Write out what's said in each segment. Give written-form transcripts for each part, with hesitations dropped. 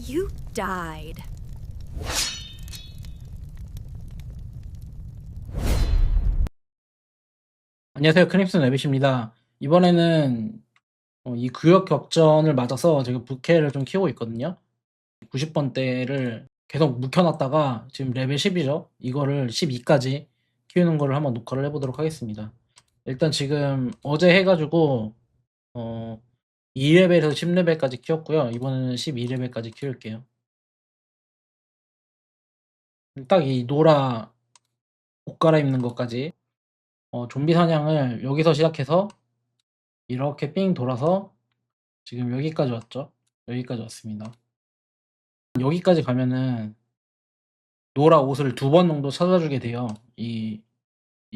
You died. 안녕하세요. 크립슨 레빗입니다. 이번에는 이 구역 격전을 맞아서 제가 부캐를 좀 키우고 있거든요. 90번대를 계속 묵혀놨다가 지금 레벨 10이죠. 이거를 12까지 키우는 거를 한번 녹화를 해보도록 하겠습니다. 일단 지금 어제 해가지고 2레벨에서 10레벨까지 키웠고요. 이번에는 12레벨까지 키울게요. 딱 이 노라 옷 갈아입는 것까지 좀비 사냥을 여기서 시작해서 이렇게 삥 돌아서 지금 여기까지 왔죠. 여기까지 왔습니다. 여기까지 가면은 노라 옷을 2번 정도 찾아주게 돼요. 이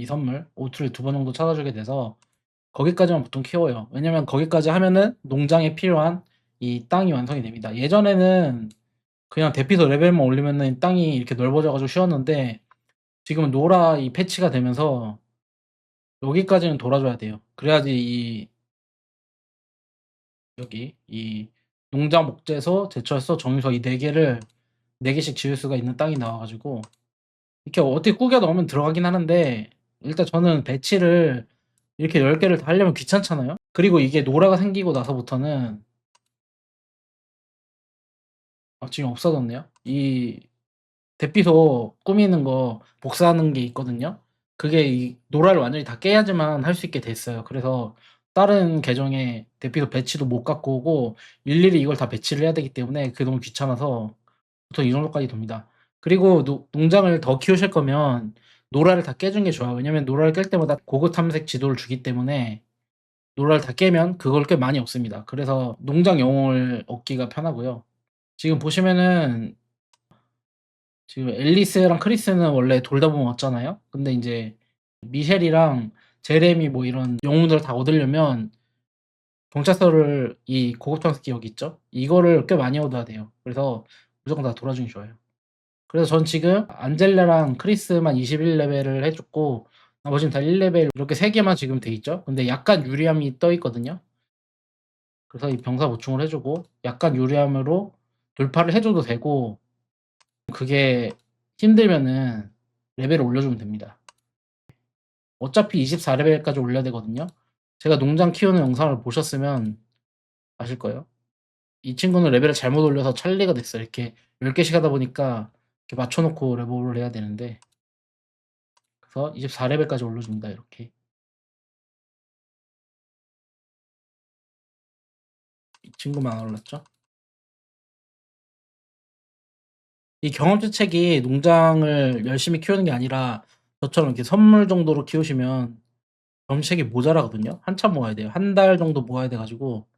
선물 옷을 2번 정도 찾아주게 돼서 거기까지만 보통 키워요. 왜냐면 거기까지 하면은 농장에 필요한 이 땅이 완성이 됩니다. 예전에는 그냥 대피소 레벨만 올리면은 땅이 이렇게 넓어져 가지고 쉬웠는데 지금은 노라 이 패치가 되면서 여기까지는 돌아줘야 돼요. 그래야지 여기 이 농장 목재소, 제철소, 정유소 이 4개를 4개씩 지을 수가 있는 땅이 나와 가지고 이렇게 어떻게 꾸겨 넣으면 들어가긴 하는데 일단 저는 배치를 이렇게 10개를 다 하려면 귀찮잖아요. 그리고 이게 노라가 생기고 나서부터는 지금 없어졌네요. 이 대피소 꾸미는 거 복사하는 게 있거든요. 그게 이 노라를 완전히 다 깨야지만 할 수 있게 됐어요. 그래서 다른 계정에 대피소 배치도 못 갖고 오고 일일이 이걸 다 배치를 해야 되기 때문에 그게 너무 귀찮아서 보통 이 정도까지 돕니다. 그리고 농장을 더 키우실 거면 노라를 다 깨준 게 좋아요. 왜냐면 노라를 깰 때마다 고급 탐색 지도를 주기 때문에 노라를 다 깨면 그걸 꽤 많이 얻습니다. 그래서 농장 영웅을 얻기가 편하고요. 지금 보시면은 지금 앨리스랑 크리스는 원래 돌다 보면 얻잖아요. 근데 이제 미셸이랑 제레미 뭐 이런 영웅들을 다 얻으려면 경찰서를 이 고급 탐색 기억 있죠? 이거를 꽤 많이 얻어야 돼요. 그래서 무조건 다 돌아주는 게 좋아요. 그래서 전 지금 안젤라랑 크리스만 21레벨을 해줬고 나머지는 다 1레벨 이렇게 3개만 지금 돼 있죠. 근데 약간 유리함이 떠 있거든요. 그래서 이 병사 보충을 해주고 약간 유리함으로 돌파를 해줘도 되고 그게 힘들면은 레벨을 올려주면 됩니다. 어차피 24레벨까지 올려야 되거든요. 제가 농장 키우는 영상을 보셨으면 아실 거예요. 이 친구는 레벨을 잘못 올려서 찰리가 됐어요. 이렇게 10개씩 하다 보니까 이렇게 맞춰놓고 레벨을 해야 되는데 그래서 24레벨까지 올려줍니다. 이렇게 이 친구만 안 올랐죠. 이 경험치 책이 농장을 열심히 키우는 게 아니라 저처럼 이렇게 선물 정도로 키우시면 경험치 책이 모자라거든요. 한참 모아야 돼요. 한 달 정도 모아야 돼 가지고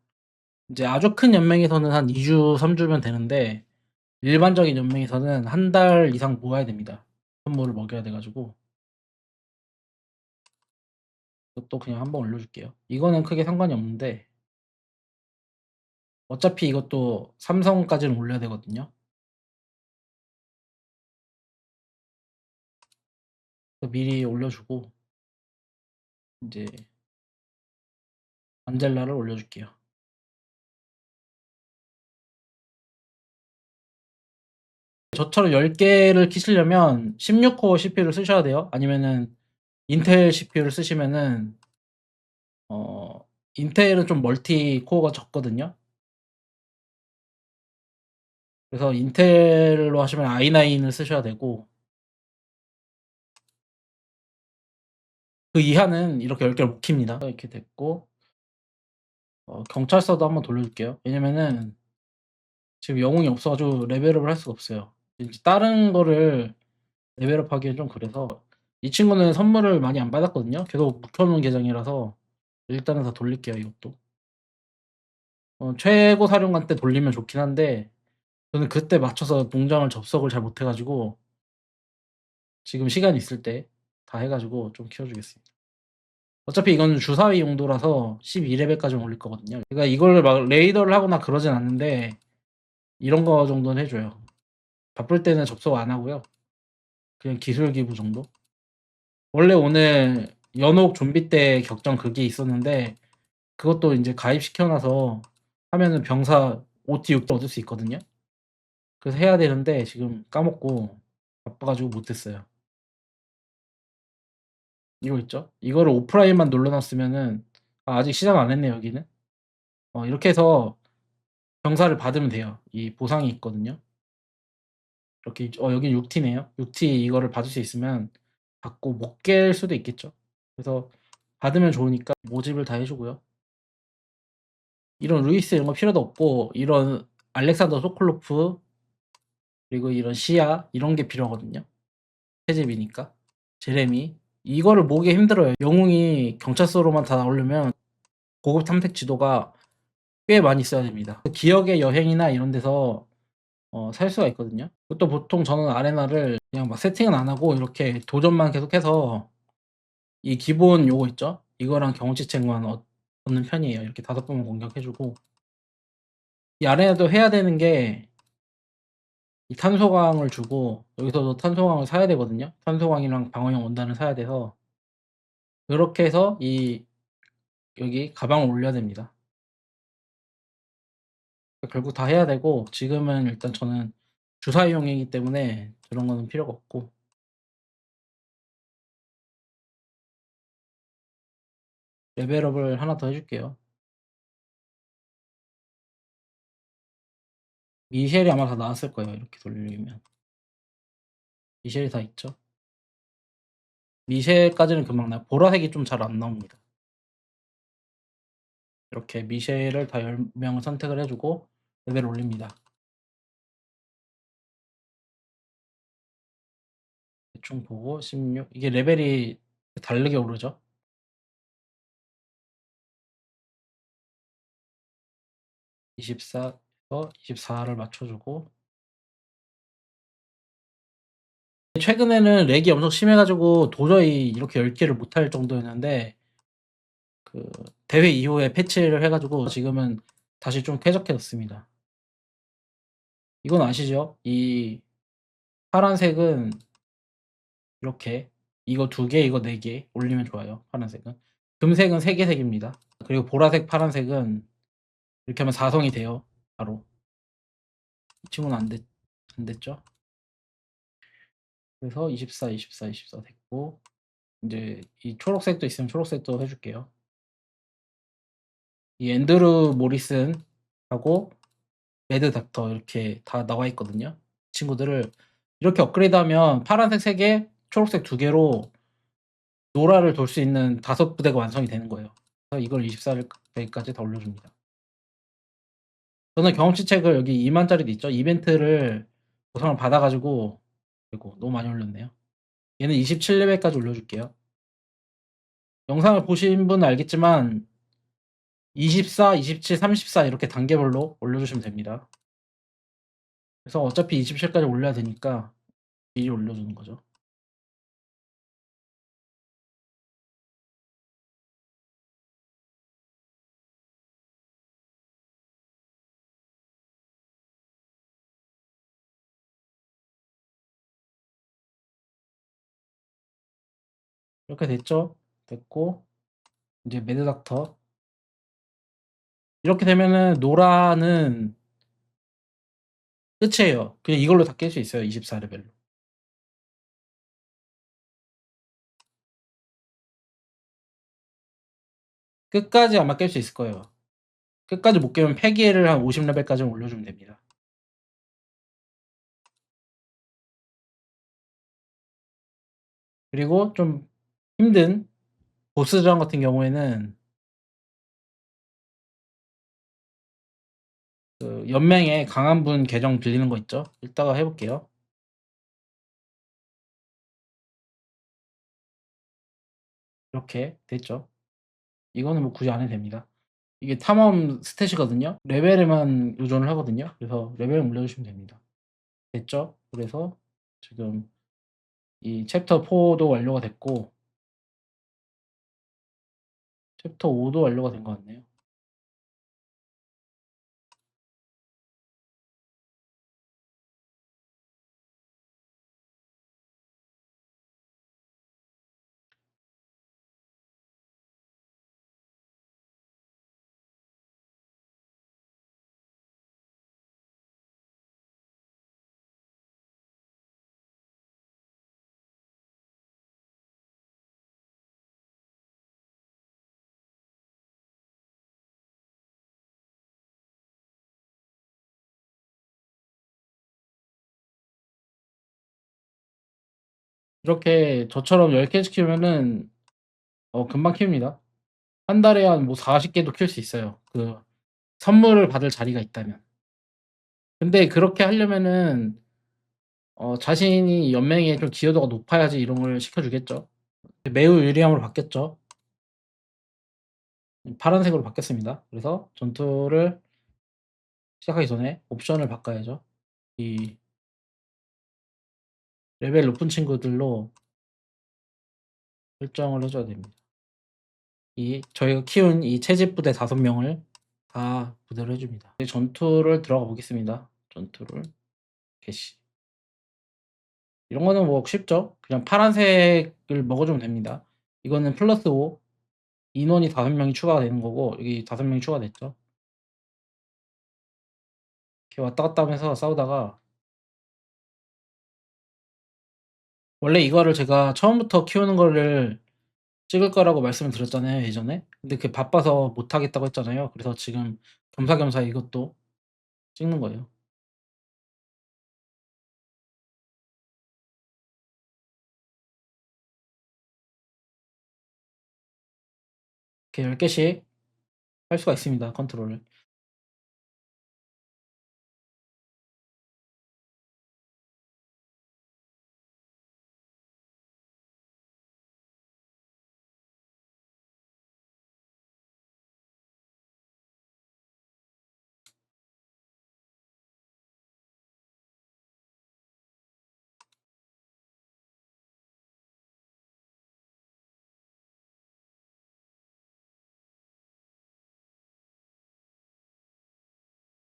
이제 아주 큰 연맹에서는 한 2주, 3주면 되는데 일반적인 연맹에서는 한 달 이상 모아야 됩니다. 선물을 먹여야 돼 가지고 이것도 그냥 한번 올려줄게요. 이거는 크게 상관이 없는데 어차피 이것도 삼성까지는 올려야 되거든요. 미리 올려주고 이제 안젤라를 올려줄게요. 저처럼 10개를 키시려면 16코어 CPU를 쓰셔야 돼요. 아니면은 인텔 CPU를 쓰시면은 인텔은 좀 멀티 코어가 적거든요. 그래서 인텔로 하시면 i9을 쓰셔야 되고 그 이하는 이렇게 10개를 못 킵니다. 이렇게 됐고 경찰서도 한번 돌려줄게요. 왜냐면은 지금 영웅이 없어 가지고 레벨업을 할 수가 없어요. 이제 다른 거를 레벨업 하기엔 좀 그래서 이 친구는 선물을 많이 안 받았거든요. 계속 묵혀 놓은 계정이라서 일단은 다 돌릴게요, 이것도. 최고 사령관 때 돌리면 좋긴 한데 저는 그때 맞춰서 농장을 접속을 잘 못해 가지고 지금 시간 있을 때 다 해 가지고 좀 키워 주겠습니다. 어차피 이거는 주사위 용도라서 12레벨까지는 올릴 거거든요. 그러니까 이거를 막 레이더를 하거나 그러진 않는데 이런 거 정도는 해 줘요. 바쁠 때는 접속 안 하고요. 그냥 기술 기부 정도. 원래 오늘 연옥 좀비 때 격전 그게 있었는데 그것도 인제 가입시켜 놔서 하면은 병사 OT 6개 얻을 수 있거든요. 그래서 해야 되는데 지금 까먹고 바빠 가지고 못 했어요. 이거 있죠? 이거를 오프라인만 눌러 놨으면은 아직 시작 안 했네 여기는. 이렇게 해서 경사를 받으면 돼요. 이 보상이 있거든요. 이렇게 여긴 6T네요. 6T 이거를 받을 수 있으면 받고 못 깰 수도 있겠죠. 그래서 받으면 좋으니까 모집을 다 해 주고요. 이런 루이스 이런 거 필요도 없고 이런 알렉산더 소콜로프 그리고 이런 시야 이런 게 필요하거든요. 채집이니까. 제레미 이거를 모으기 힘들어요. 영웅이 경찰서로만 다 나오려면 고급 탐색 지도가 꽤 많이 있어야 됩니다. 기억의 여행이나 이런 데서 살 수가 있거든요. 또 보통 저는 아레나를 그냥 막 세팅은 안 하고 이렇게 도전만 계속해서 이 기본 요거 있죠? 이거랑 경험치 책만 얻는 편이에요. 이렇게 5번만 공격해 주고 이 아레나도 해야 되는 게 이 탄소광을 주고 여기서도 탄소광을 사야 되거든요. 탄소광이랑 방어용 원단을 사야 돼서 그렇게 해서 여기 가방을 올려야 됩니다. 결국 다 해야 되고 지금은 일단 저는 주사위용이기 때문에 그런 거는 필요가 없고 레벨업을 하나 더 해 줄게요. 미셸이 아마 다 나왔을 거예요. 이렇게 돌리면. 미셸이 다 있죠. 미셸까지는 금방 나와요. 보라색이 좀 잘 안 나옵니다. 이렇게 미셸을 다 10명을 선택을 해 주고 레벨을 올립니다. 대충 보고 16 이게 레벨이 다르게 오르죠. 24 에서 24를 맞춰 주고 최근에는 렉이 엄청 심해 가지고 도저히 이렇게 10개를 못할 정도였는데 그 대회 이후에 패치를 해 가지고 지금은 다시 좀 쾌적해졌습니다. 이건 아시죠? 이 파란색은 이렇게 이거 2개 이거 4개 올리면 좋아요 파란색은. 금색은 3개 색입니다. 그리고 보라색 파란색은 이렇게 하면 4성이 돼요 바로. 이 친구는 안 됐죠? 그래서 24, 24, 24 됐고 인제 이 초록색도 있으면 초록색도 해 줄게요. 이 앤드루 모리슨하고 매드 닥터 이렇게 다 나와 있거든요. 친구들을 이렇게 업그레이드하면 파란색 3개, 초록색 2개로 노라를 돌 수 있는 5 부대가 완성이 되는 거예요. 그래서 이걸 24를 까지 다 올려줍니다. 저는 경험치 책을 여기 2만 짜리도 있죠. 이벤트를 보상을 받아 가지고 아이고 너무 많이 올렸네요. 얘는 27 레벨까지 올려줄게요. 영상을 보신 분은 알겠지만 24, 27, 34 이렇게 단계별로 올려주시면 됩니다. 그래서 어차피 27까지 올려야 되니까 미리 올려주는 거죠. 이렇게 됐죠? 됐고 이제 매드닥터 이렇게 되면은 노라는 끝이에요. 그냥 이걸로 다 깰 수 있어요. 24 레벨로. 끝까지 아마 깰 수 있을 거예요. 끝까지 못 깨면 폐기를 한 50 레벨까지는 올려주면 됩니다. 그리고 좀 힘든 보스전 같은 경우에는 그 연맹에 강한 분 계정 빌리는 거 있죠? 이따가 해 볼게요. 이렇게 됐죠. 이거는 뭐 굳이 안 해도 됩니다. 이게 탐험 스탯이거든요. 레벨에만 의존을 하거든요. 그래서 레벨 올려주시면 됩니다. 됐죠? 그래서 지금 이 챕터 4도 완료가 됐고 챕터 5도 완료가 된 것 같네요. 이렇게 저처럼 10개씩 키우면은 금방 키웁니다. 한 달에 한 뭐 40 개도 키울 수 있어요. 그 선물을 받을 자리가 있다면. 근데 그렇게 하려면은 자신이 연맹에 좀 기여도가 높아야지 이런 걸 시켜주겠죠. 매우 유리함으로 바뀌었죠. 파란색으로 바뀌었습니다. 그래서 전투를 시작하기 전에 옵션을 바꿔야죠. 이 레벨 높은 친구들로 설정을 해줘야 됩니다. 저희가 키운 이 채집 부대 5명을 다 부대로 해줍니다. 이제 전투를 들어가 보겠습니다. 전투를 개시. 이런 거는 뭐 쉽죠. 그냥 파란색을 먹어주면 됩니다. 이거는 플러스 5 인원이 5명이 추가가 되는 거고 여기 5명이 추가됐죠. 이렇게 왔다 갔다 하면서 싸우다가 원래 이거를 제가 처음부터 키우는 거를 찍을 거라고 말씀을 드렸잖아요, 예전에. 근데 그게 바빠서 못 하겠다고 했잖아요. 그래서 지금 겸사겸사 이것도 찍는 거예요. 이렇게 10개씩 할 수가 있습니다, 컨트롤을.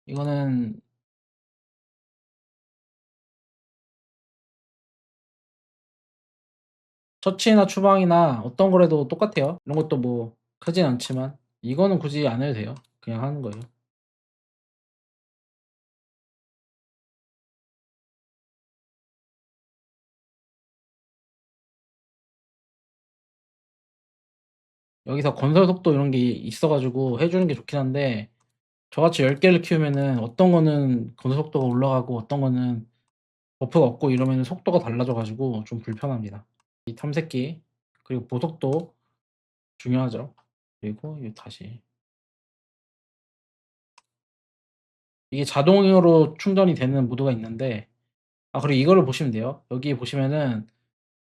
이거는 처치나 추방이나 어떤 거라도 똑같아요. 이런 것도 뭐 크진 않지만 이거는 굳이 안 해도 돼요. 그냥 하는 거예요. 여기서 건설 속도 이런 게 있어 가지고 해 주는 게 좋긴 한데 저같이 10개를 키우면은 어떤 거는 건설 속도가 올라가고 어떤 거는 버프가 없고 이러면은 속도가 달라져 가지고 좀 불편합니다. 이 탐색기 그리고 보석도 중요하죠. 그리고 이 다시 이게 자동으로 충전이 되는 모드가 있는데 그리고 이거를 보시면 돼요. 여기 보시면은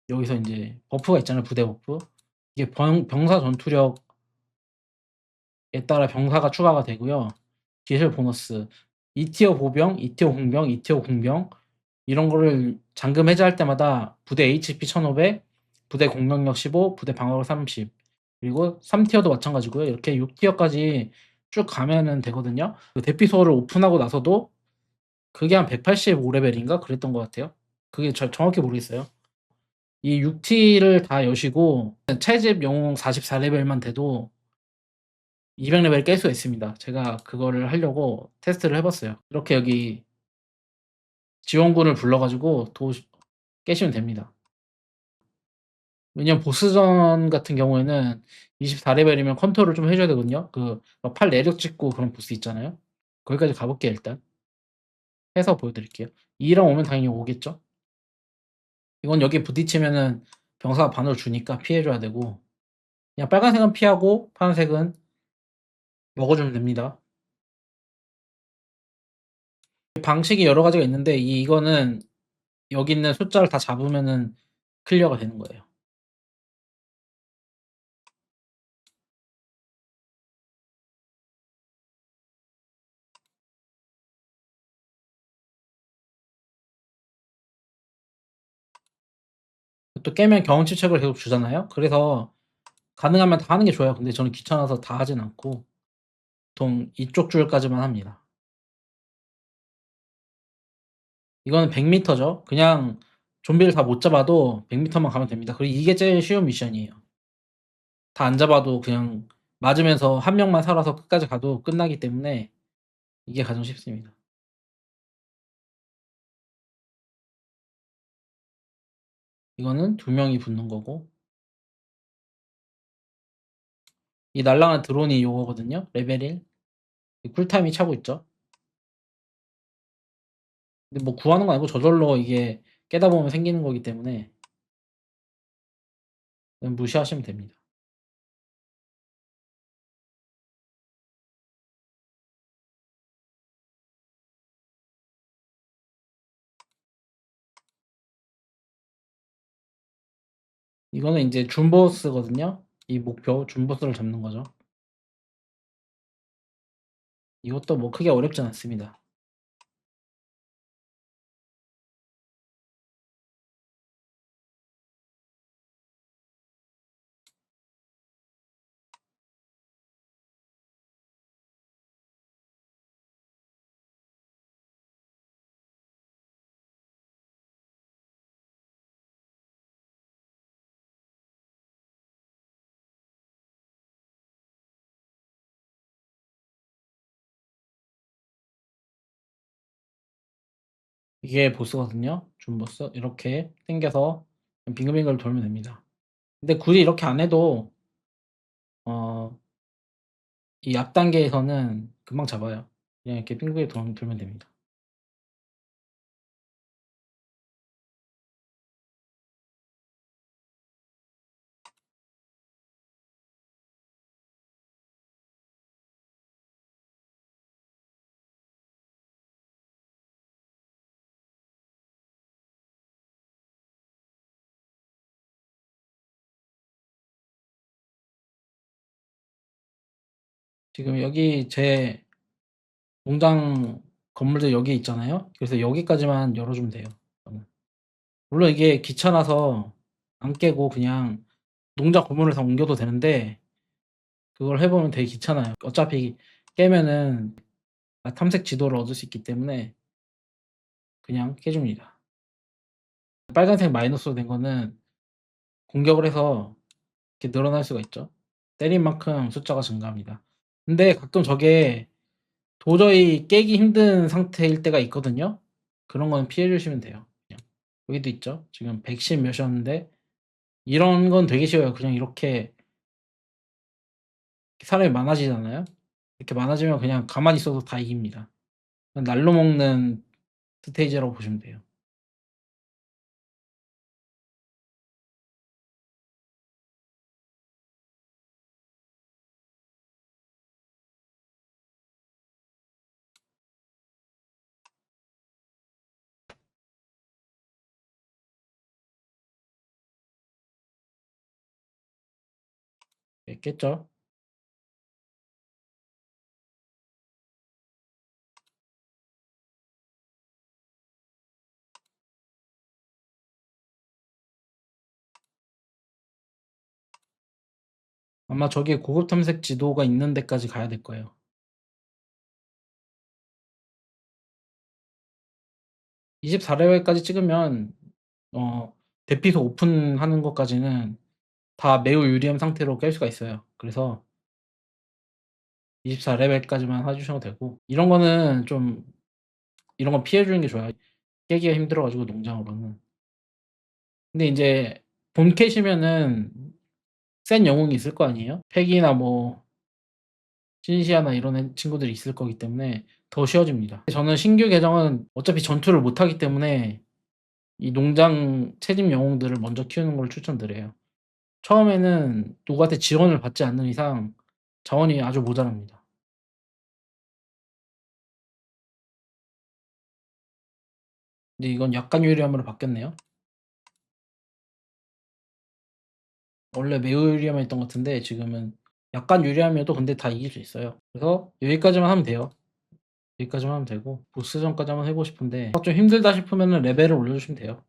여기서 인제 버프가 있잖아요, 부대 버프. 이게 병사 전투력에 따라 병사가 추가가 되고요. 기술 보너스 2 티어 보병, 2 티어 공병, 2 티어 공병 이런 거를 잠금 해제할 때마다 부대 HP 1500, 부대 공격력 15, 부대 방어력 30 그리고 3 티어도 마찬가지고요. 이렇게 6 티어까지 쭉 가면은 되거든요. 그 대피소를 오픈하고 나서도 그게 한 185 레벨인가 그랬던 것 같아요. 그게 정확히 모르겠어요. 이 6T를 다 여시고 채집 영웅 44 레벨만 돼도 200 레벨 깰 수가 있습니다. 제가 그거를 하려고 테스트를 해 봤어요. 이렇게 여기 지원군을 불러 가지고 깨시면 됩니다. 왜냐면 보스전 같은 경우에는 24 레벨이면 컨트롤을 좀 해 줘야 되거든요. 팔 내력 찍고 그런 보스 있잖아요. 거기까지 가 볼게요 일단. 해서 보여 드릴게요. 2랑 오면 당연히 오겠죠. 이건 여기에 부딪히면은 병사가 반으로 주니까 피해 줘야 되고 그냥 빨간색은 피하고 파란색은 먹어 주면 됩니다. 방식이 여러 가지가 있는데 이거는 여기 있는 숫자를 다 잡으면은 클리어가 되는 거예요. 또 깨면 경험치 책을 계속 주잖아요. 그래서 가능하면 다 하는 게 좋아요. 근데 저는 귀찮아서 다 하진 않고 보통 이쪽 줄까지만 합니다. 이거는 100 미터죠. 그냥 좀비를 다 못 잡아도 100 미터만 가면 됩니다. 그리고 이게 제일 쉬운 미션이에요. 다 안 잡아도 그냥 맞으면서 한 명만 살아서 끝까지 가도 끝나기 때문에 이게 가장 쉽습니다. 이거는 2 명이 붙는 거고 이 날아가는 드론이 요거거든요. 레벨 1. 쿨타임이 차고 있죠. 근데 뭐 구하는 거 아니고 저절로 이게 깨다 보면 생기는 거기 때문에 그냥 무시하시면 됩니다. 이거는 인제 줌보스거든요. 이 목표 줌보스를 잡는 거죠. 이것도 뭐 크게 어렵진 않습니다. 이게 보스거든요. 줌보스. 이렇게 당겨서 빙글빙글 돌면 됩니다. 근데 굳이 이렇게 안 해도 어 이 앞 단계에서는 금방 잡아요. 그냥 이렇게 빙글빙글 돌면 됩니다. 지금 여기 제 농장 건물들 여기 있잖아요. 그래서 여기까지만 열어 주면 돼요 저는. 물론 이게 귀찮아서 안 깨고 그냥 농장 건물을 다 옮겨도 되는데 그걸 해 보면 되게 귀찮아요. 어차피 깨면은 탐색 지도를 얻을 수 있기 때문에 그냥 깨 줍니다. 빨간색 마이너스로 된 거는 공격을 해서 이렇게 늘어날 수가 있죠. 때린 만큼 숫자가 증가합니다. 근데 가끔 저게 도저히 깨기 힘든 상태일 때가 있거든요. 그런 거는 피해 주시면 돼요 그냥. 여기도 있죠. 지금 110 몇이었는데 이런 건 되게 쉬워요. 그냥 이렇게 사람이 많아지잖아요. 이렇게 많아지면 그냥 가만히 있어도 다 이깁니다. 그냥 날로 먹는 스테이지라고 보시면 돼요. 예 깼죠. 아마 저기에 고급 탐색 지도가 있는 데까지 가야 될 거예요. 24 레벨까지 찍으면 대피소 오픈하는 것까지는 다 매우 유리한 상태로 깰 수가 있어요. 그래서 24 레벨까지만 해 주셔도 되고 이런 거는 좀 이런 건 피해 주는 게 좋아요. 깨기가 힘들어 가지고 농장으로는. 근데 인제 본 캐시면은 센 영웅이 있을 거 아니에요? 팩이나 뭐 신시아나 이런 친구들이 있을 거기 때문에 더 쉬워집니다. 저는 신규 계정은 어차피 전투를 못 하기 때문에 이 농장 채집 영웅들을 먼저 키우는 걸 추천드려요. 처음에는 누구한테 지원을 받지 않는 이상 자원이 아주 모자랍니다. 근데 이건 약간 유리함으로 바뀌었네요. 원래 매우 유리함이 있던 것 같은데 지금은 약간 유리함이어도 근데 다 이길 수 있어요. 그래서 여기까지만 하면 돼요. 여기까지만 하면 되고 보스전까지 한번 해 보고 싶은데 좀 힘들다 싶으면은 레벨을 올려 주시면 돼요.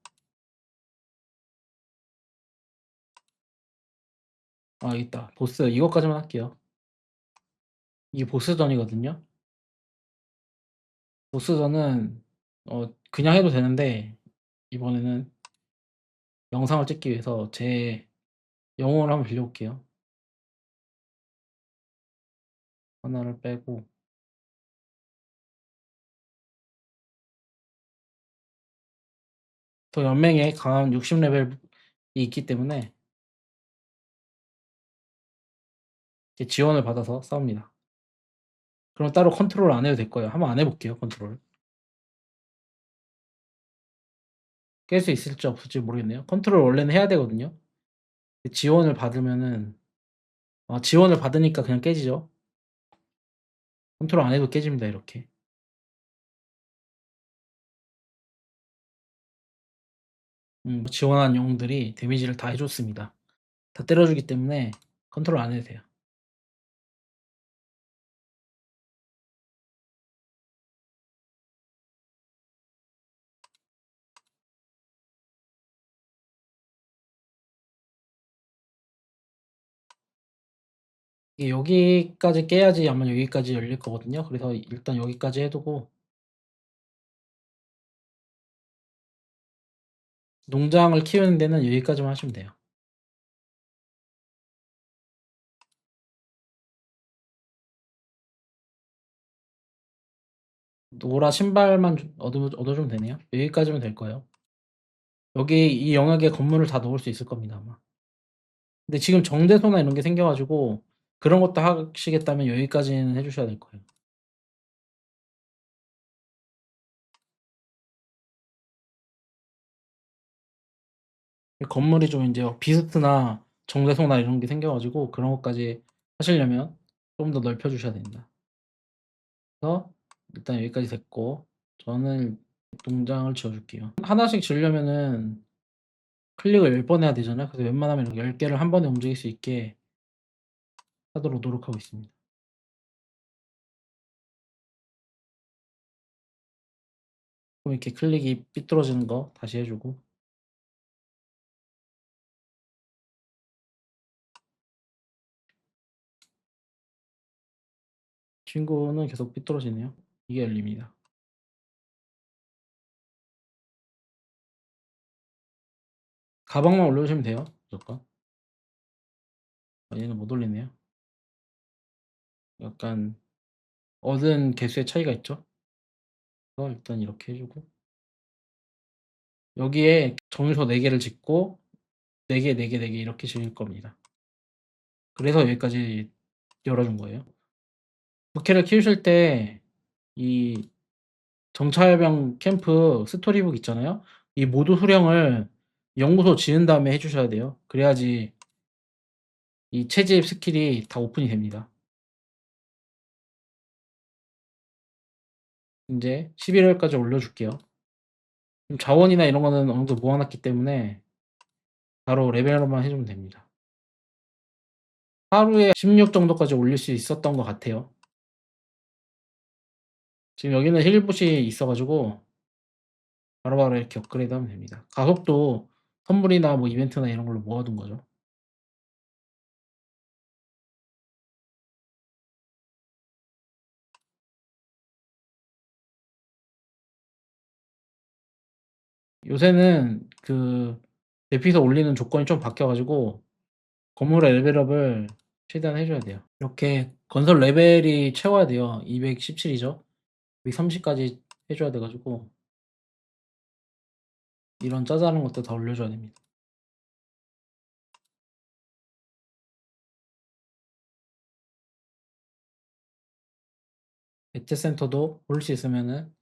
아 여기 있다. 보스 이것까지만 할게요. 이게 보스전이거든요. 보스전은 그냥 해도 되는데 이번에는 영상을 찍기 위해서 제 영웅을 한번 빌려 볼게요. 하나를 빼고 더 연맹에 강한 60 레벨이 있기 때문에 이제 지원을 받아서 싸웁니다. 그럼 따로 컨트롤 안 해도 될 거예요. 한번 안 해 볼게요 컨트롤. 깰 수 있을지 없을지 모르겠네요. 컨트롤 원래는 해야 되거든요. 지원을 받으면은 지원을 받으니까 그냥 깨지죠. 컨트롤 안 해도 깨집니다 이렇게. 지원한 영웅들이 데미지를 다 해 줬습니다. 다 때려 주기 때문에 컨트롤 안 해도 돼요. 이게 여기까지 깨야지 아마 여기까지 열릴 거거든요. 그래서 일단 여기까지 해 두고 농장을 키우는 데는 여기까지만 하시면 돼요. 노라 신발만 얻어 주면 되네요. 여기까지면 될 거예요. 여기 이 영역에 건물을 다 넣을 수 있을 겁니다 아마. 근데 지금 정제소나 이런 게 생겨 가지고 그런 것도 하시겠다면 여기까지는 해 주셔야 될 거예요. 건물이 좀 인제 비스트나 정제소나 이런 게 생겨 가지고 그런 것까지 하시려면 좀 더 넓혀 주셔야 됩니다. 그래서 일단 여기까지 됐고 저는 농장을 지어 줄게요. 하나씩 지으려면은 클릭을 10번 해야 되잖아요. 그래서 웬만하면 이렇게 10 개를 한 번에 움직일 수 있게 하도록 노력하고 있습니다. 그럼 이렇게 클릭이 삐뚤어지는 거 다시 해 주고 친구는 계속 삐뚤어지네요. 이게 열립니다. 가방만 올려주시면 돼요 무조건. 얘는 못 올리네요. 약간 얻은 개수의 차이가 있죠. 그래서 일단 이렇게 해 주고 여기에 정유소 4 개를 짓고 4 개, 4 개, 4개 이렇게 지을 겁니다. 그래서 여기까지 열어 준 거예요. 부캐를 키우실 때 이 정찰병 캠프 스토리북 있잖아요. 이 모두 수령을 연구소 지은 다음에 해 주셔야 돼요. 그래야지 이 채집 스킬이 다 오픈이 됩니다. 인제 11 월까지 올려 줄게요. 자원이나 이런 거는 어느 정도 모아 놨기 때문에 바로 레벨업만 해 주면 됩니다. 하루에 16 정도까지 올릴 수 있었던 것 같아요. 지금 여기는 힐봇이 있어 가지고 바로바로 이렇게 업그레이드하면 됩니다. 가속도 선물이나 뭐 이벤트나 이런 걸로 모아 둔 거죠. 요새는 그 대피소 올리는 조건이 좀 바뀌어 가지고 건물의 레벨업을 최대한 해 줘야 돼요. 이렇게 건설 레벨이 채워야 돼요. 217 이죠. 230 까지 해 줘야 돼 가지고 이런 짜잘한 것들 다 올려 줘야 됩니다. 배트 센터도 올릴 수 있으면은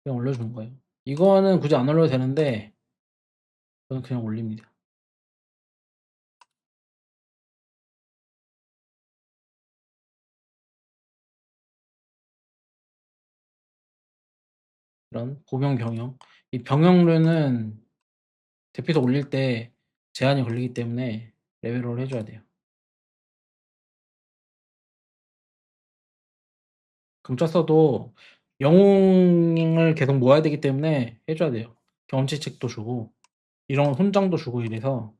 그냥 올려 주는 거예요. 이거는 굳이 안 올려도 되는데 저는 그냥 올립니다. 이런 고병 병영. 이 병영류는 대피소 올릴 때 제한이 걸리기 때문에 레벨업을 해 줘야 돼요. 금짜 써도 영웅을 계속 모아야 되기 때문에 해 줘야 돼요. 경험치책도 주고 이런 훈장도 주고 이래서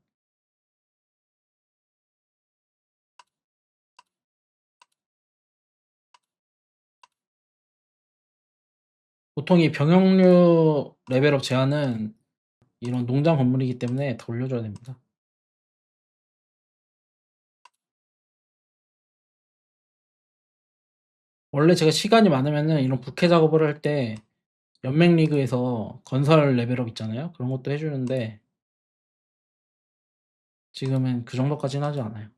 보통 이 병영류 레벨업 제한은 이런 농장 건물이기 때문에 다 올려 줘야 됩니다. 원래 제가 시간이 많으면은 이런 부캐 작업을 할 때 연맹 리그에서 건설 레벨업 있잖아요. 그런 것도 해 주는데 지금은 그 정도까지는 하지 않아요.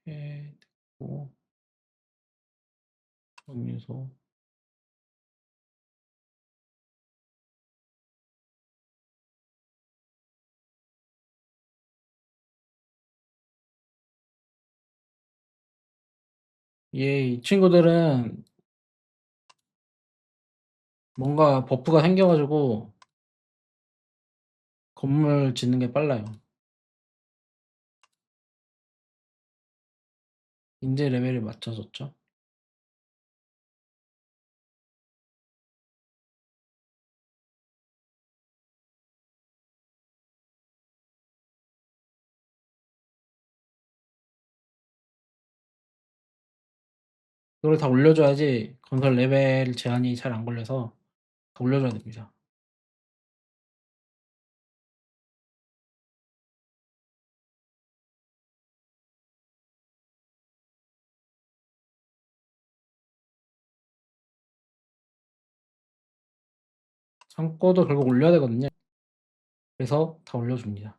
이렇게 됐고 음료소 이 친구들은 뭔가 버프가 생겨 가지고 건물 짓는 게 빨라요. 인제 레벨이 맞춰졌죠. 그걸 다 올려줘야지 건설 레벨 제한이 잘 안 걸려서 다 올려줘야 됩니다. 창고도 결국 올려야 되거든요. 그래서 다 올려줍니다.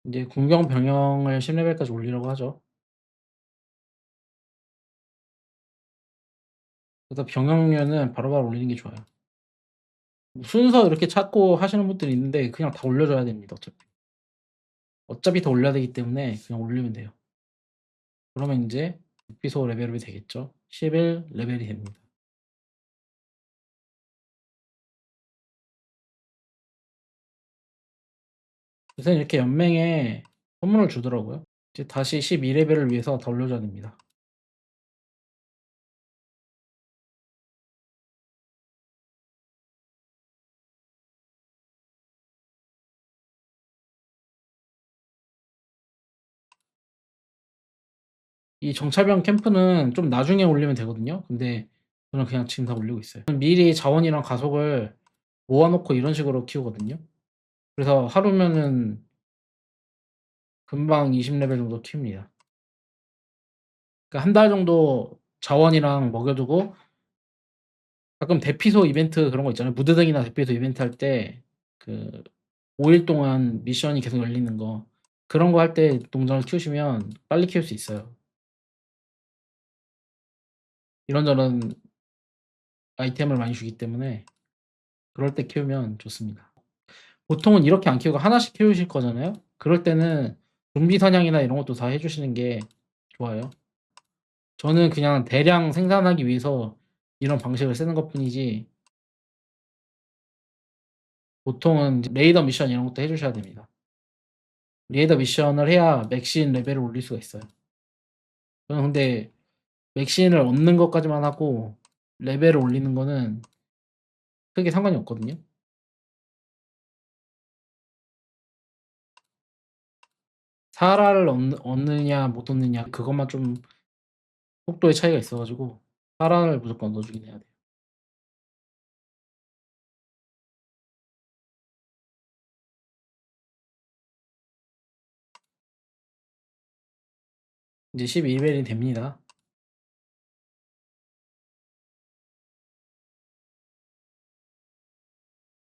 인제 군경 병영을 10 레벨까지 올리려고 하죠. 그래서 병영류는 바로바로 올리는 게 좋아요. 순서 이렇게 찾고 하시는 분들이 있는데 그냥 다 올려줘야 됩니다 어차피. 어차피 다 올려야 되기 때문에 그냥 올리면 돼요. 그러면 인제 극비소 레벨업이 되겠죠. 11 레벨이 됩니다. 요새는 이렇게 연맹에 선물을 주더라고요. 이제 다시 12 레벨을 위해서 더 올려줘야 됩니다. 이 정찰병 캠프는 좀 나중에 올리면 되거든요. 근데 저는 그냥 지금 다 올리고 있어요. 미리 자원이랑 가속을 모아 놓고 이런 식으로 키우거든요. 그래서 하루면은 금방 20 레벨 정도 키웁니다. 그러니까 한 달 정도 자원이랑 먹여 두고 가끔 대피소 이벤트 그런 거 있잖아요. 무드등이나 대피소 이벤트 할 때 그 5일 동안 미션이 계속 열리는 거 그런 거 할 때 농장을 키우시면 빨리 키울 수 있어요. 이런저런 아이템을 많이 주기 때문에 그럴 때 키우면 좋습니다. 보통은 이렇게 안 키우고 하나씩 키우실 거잖아요. 그럴 때는 좀비 사냥이나 이런 것도 다 해 주시는 게 좋아요. 저는 그냥 대량 생산하기 위해서 이런 방식을 쓰는 것뿐이지 보통은 이제 레이더 미션 이런 것도 해 주셔야 됩니다. 레이더 미션을 해야 맥신 레벨을 올릴 수가 있어요. 저는 근데 맥신을 얻는 것까지만 하고 레벨을 올리는 거는 크게 상관이 없거든요. 사라를 얻느냐 못 얻느냐 그것만 좀 속도의 차이가 있어 가지고 사라를 무조건 얻어 주긴 해야 돼요. 이제 12 레벨이 됩니다.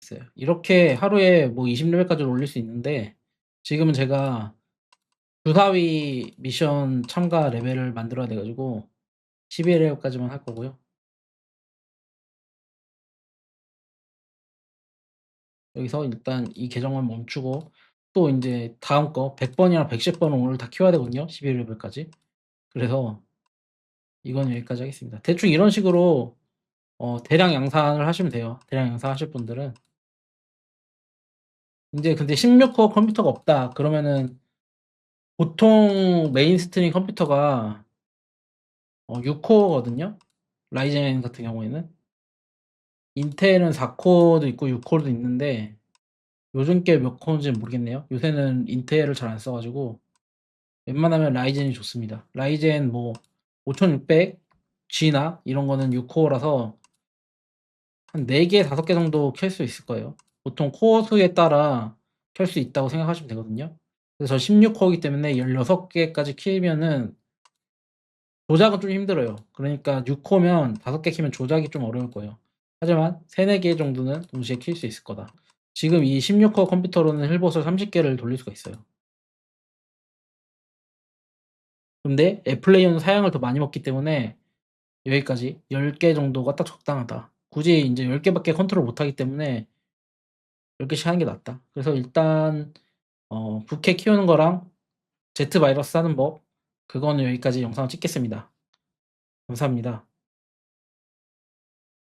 있어요. 이렇게 하루에 뭐 20 레벨까지 올릴 수 있는데 지금은 제가 주사위 미션 참가 레벨을 만들어야 돼 가지고 12 레벨까지만 할 거고요. 여기서 일단 이 계정은 멈추고 또 인제 다음 거 100 번이랑 110 번은 오늘 다 키워야 되거든요 12 레벨까지. 그래서 이건 여기까지 하겠습니다. 대충 이런 식으로 대량 양산을 하시면 돼요. 대량 양산하실 분들은. 인제 근데 16 코어 컴퓨터가 없다 그러면은 보통 메인스트림 컴퓨터가 6 코어거든요. 라이젠 같은 경우에는. 인텔은 4 코어도 있고 6 코어도 있는데 요즘 게 몇 코어인지는 모르겠네요. 요새는 인텔을 잘 안 써 가지고 웬만하면 라이젠이 좋습니다. 라이젠 뭐 5600 G나 이런 거는 6 코어라서 한 4 개, 5개 정도 켤 수 있을 거예요. 보통 코어 수에 따라 켤 수 있다고 생각하시면 되거든요. 그래서 저 16 코어이기 때문에 16 개까지 키우면은 조작은 좀 힘들어요. 그러니까 6 코면 5개 키면 조작이 좀 어려울 거예요. 하지만 3-4개 정도는 동시에 킬 수 있을 거다. 지금 이 16 코어 컴퓨터로는 힐봇을 30 개를 돌릴 수가 있어요. 근데 애플레이어는 사양을 더 많이 먹기 때문에 여기까지 10개 정도가 딱 적당하다. 굳이 인제 10 개밖에 컨트롤 못 하기 때문에 10 개씩 하는 게 낫다. 그래서 일단 부캐 키우는 거랑 제트 바이러스 하는 법, 그거는 여기까지 영상을 찍겠습니다. 감사합니다.